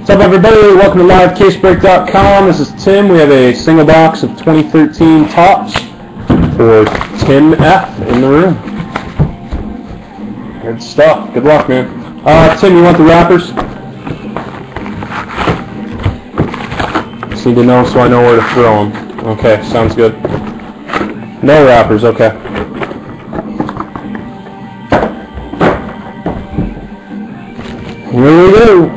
What's up, everybody? Welcome to LiveCaseBreak.com. This is Tim. We have a single box of 2013 Topps for Tim F. in the room. Good stuff. Good luck, man. Tim, you want the wrappers? Just need to know so I know where to throw them. Okay, sounds good. No wrappers, okay. Here we go.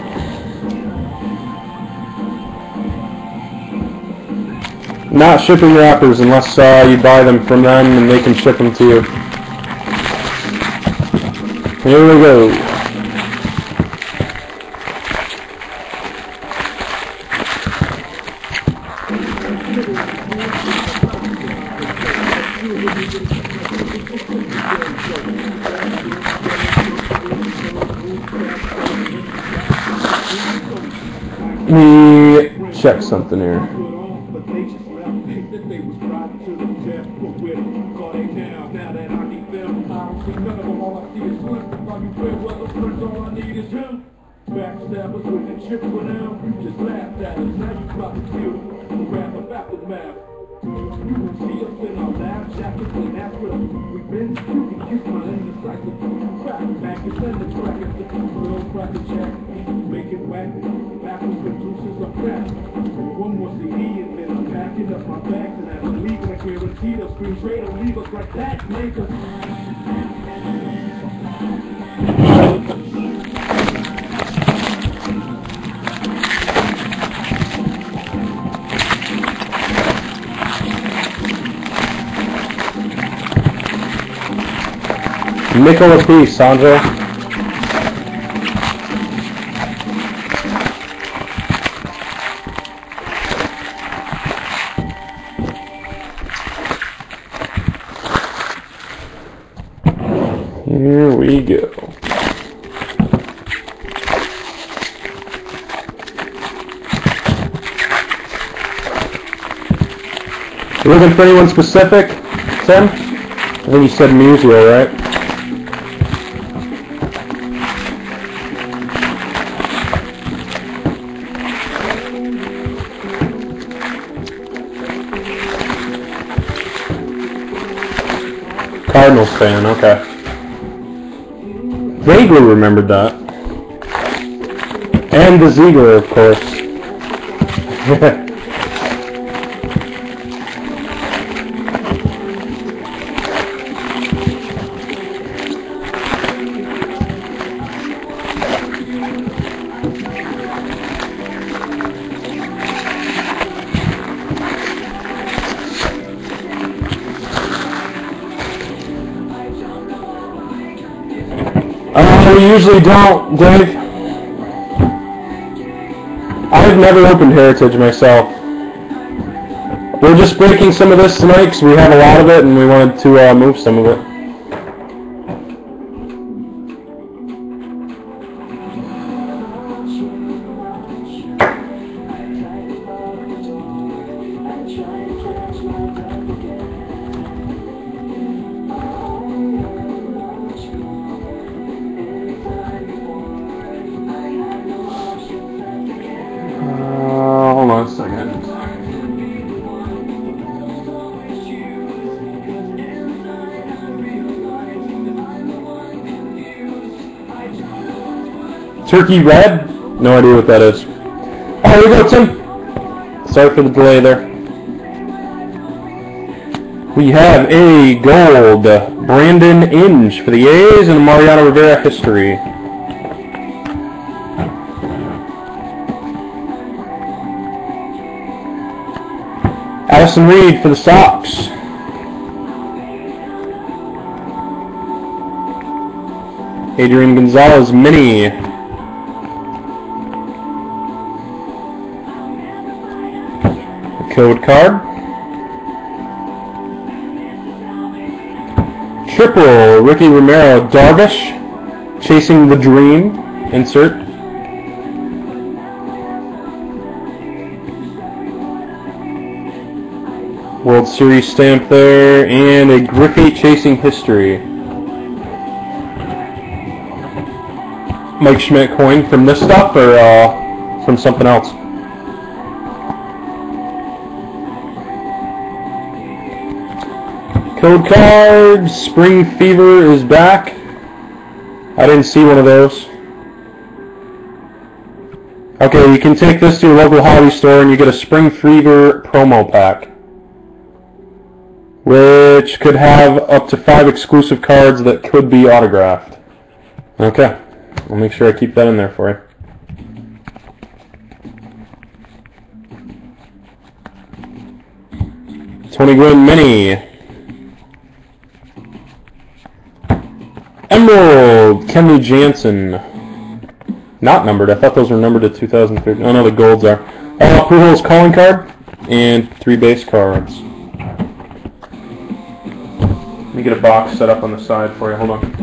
Not shipping wrappers unless you buy them from them and they can ship them to you. Here we go. Let me check something here. Backstabbers with the chip around, you just laughed at us. Now you about to feel the wrath of aftermath. You can see us in our lab jackets and Africa. We've been shooting, keep my indecisive. Crack back and send the track at the real crack and jack. Make it whack, backwards producers are crack. One more CD and then I'm packing up my bags. And as I'm leaving, I guarantee the screen trade will leave us like that, nigga. Nickel apiece, Sandra. Here we go. You looking for anyone specific, Tim? I think you said Musial, right? Cardinals fan, okay. Vaguely remembered that. And the Ziegler, of course. We usually don't, Dave. I've never opened Heritage myself. We're just breaking some of this tonight because we have a lot of it and we wanted to move some of it. Hold on a second. Turkey Red? No idea what that is. Oh, here we go, Tim. Sorry for the delay there. We have a gold Brandon Inge for the A's and a Mariano Rivera history. Addison Reed for the Sox. Adrian Gonzalez mini. The code card. Triple Ricky Romero Darvish. Chasing the Dream. Insert. World Series stamp there, and a Griffey Chasing History. Mike Schmidt coin from this stuff, or from something else. Code card, Spring Fever is back. I didn't see one of those. Okay, you can take this to your local hobby store and you get a Spring Fever promo pack, which could have up to 5 exclusive cards that could be autographed. Okay, I'll make sure I keep that in there for you. Tony Gwynn Mini. Emerald, Kenley Jansen. Not numbered. I thought those were numbered to 2013. Oh no, the golds are. Pujols calling card and 3 base cards. Let me get a box set up on the side for you. Hold on.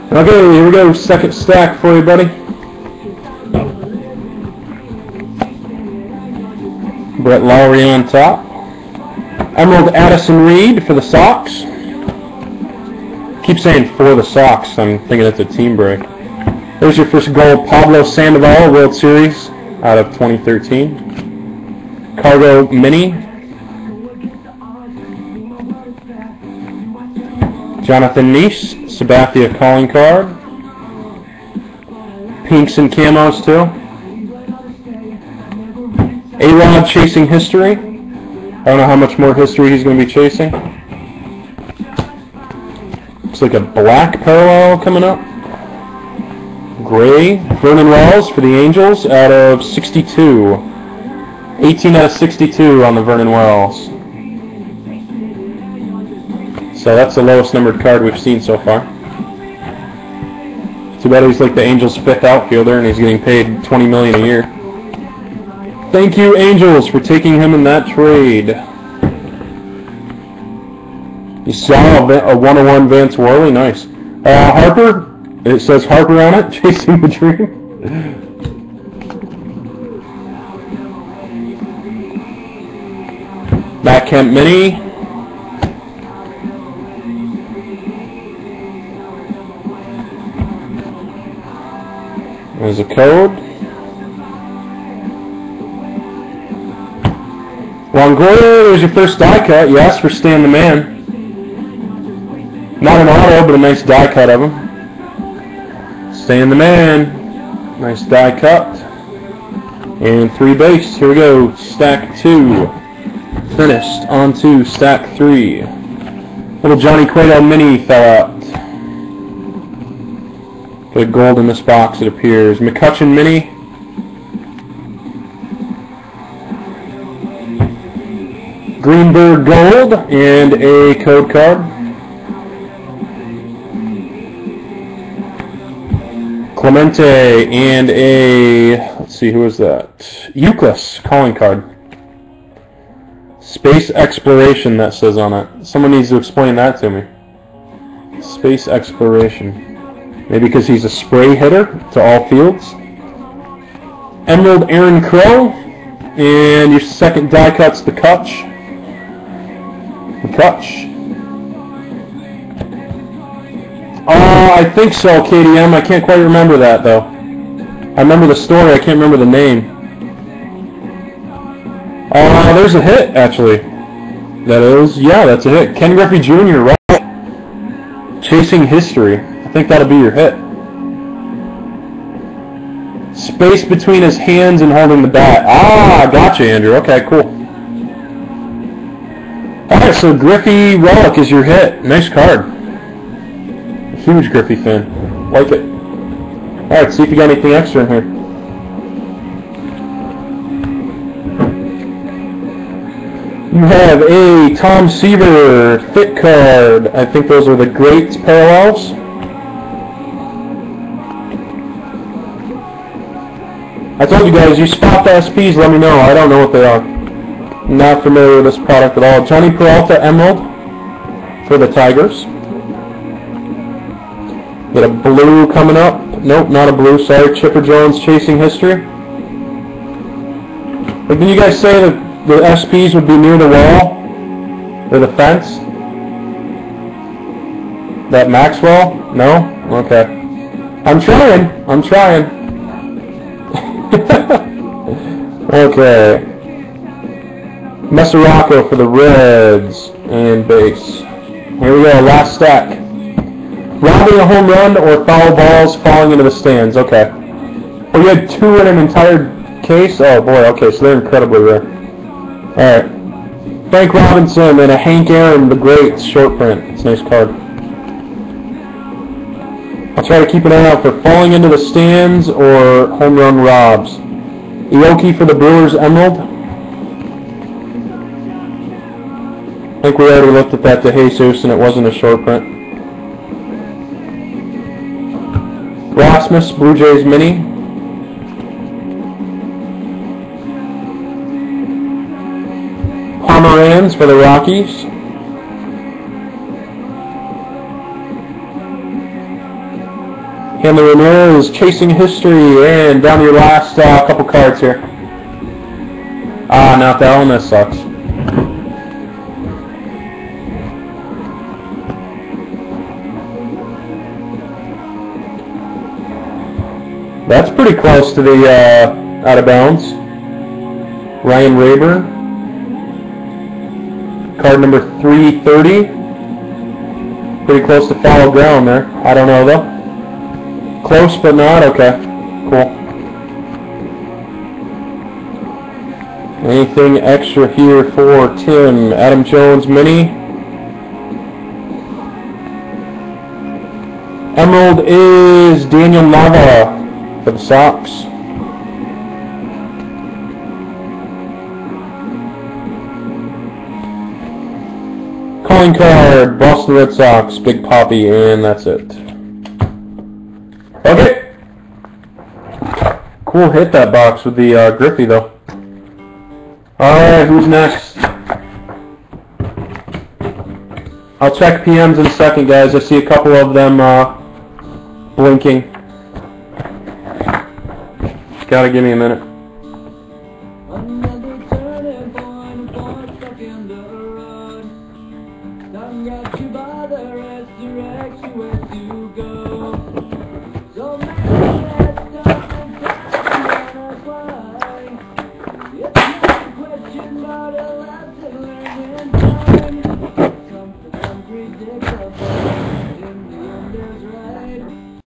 Okay, here we go. Second stack for you, buddy. Brett Lowry on top. Emerald Addison Reed for the Sox. Keep saying for the Sox. I'm thinking it's a team break. There's your first gold. Pablo Sandoval, World Series out of 2013. Cargo Mini. Jonathan Nice, Sabathia calling card. Pinks and camos too. A-Rod chasing history. I don't know how much more history he's going to be chasing. Looks like a black parallel coming up. Gray, Vernon Wells for the Angels out of 62. 18 out of 62 on the Vernon Wells. So that's the lowest numbered card we've seen so far. Too bad he's like the Angels' 5th outfielder and he's getting paid $20 million a year. Thank you, Angels, for taking him in that trade. You saw a 101 Vance Worley, nice. Harper, it says Harper on it, chasing the dream. Matt Kemp Mini. There's a code. Longoria, there's your first die cut. You asked for Stan the Man. Not an auto, but a nice die cut of him. Stan the Man. Nice die cut. And 3 base. Here we go. Stack 2. Finished. On to stack 3. Little Johnny Cueto Mini fell out. Got gold in this box, it appears. McCutcheon Mini. Greenberg Gold and a code card. Clemente and a, let's see, who is that? Euclid calling card. Space Exploration, that says on it. Someone needs to explain that to me. Space Exploration. Maybe because he's a spray hitter to all fields. Emerald Aaron Crow. And your second die cut's the Kutch. The Kutch. I think so, KDM. I can't quite remember that, though. I remember the story. I can't remember the name. There's a hit, actually. That is, yeah, that's a hit. Ken Griffey Jr., right? Chasing History. I think that'll be your hit. Space between his hands and holding the bat. Gotcha, Andrew. Okay, cool. Alright, so Griffey Relic is your hit. Nice card. A huge Griffey fan. Like it. Alright, see if you got anything extra in here. You have a Tom Seaver fit card. I think those are the Greats parallels. I told you guys, you spot the SPs, let me know. I don't know what they are. Not familiar with this product at all. Johnny Peralta Emerald for the Tigers. Get a blue coming up. Nope, not a blue. Sorry, Chipper Jones Chasing History. But did you guys say that the SPs would be near the wall? Or the fence? That Maxwell? No? Okay. I'm trying. I'm trying. Okay. Mesorocco for the Reds and base. Here we go, last stack. Robbing a home run or foul balls falling into the stands. Okay. Oh, you had 2 in an entire case? Oh boy, okay, so they're incredibly rare. Alright. Frank Robinson and a Hank Aaron, the Greats, short print. It's a nice card. I'll try to keep an eye out for falling into the stands or home run robs. Ioki for the Brewers Emerald. I think we already looked at that to Jesus and it wasn't a short print. Rasmus, Blue Jays Mini. Pomeranz for the Rockies. Hanley Ramirez, Chasing History, and down to your last couple cards here. Ah, not that one, that sucks. That's pretty close to the out of bounds. Ryan Rayburn. Card number 330. Pretty close to foul ground there. I don't know though. Close but not? Okay. Cool. Anything extra here for Tim? Adam Jones Mini. Emerald is Daniel Nava for the Sox. Calling card, Boston Red Sox, Big Poppy, and that's it. Okay. Cool hit that box with the Griffey though. Alright, who's next? I'll check PMs in a second, guys. I see a couple of them blinking. Gotta give me a minute. Got you by the resurrection, where to go?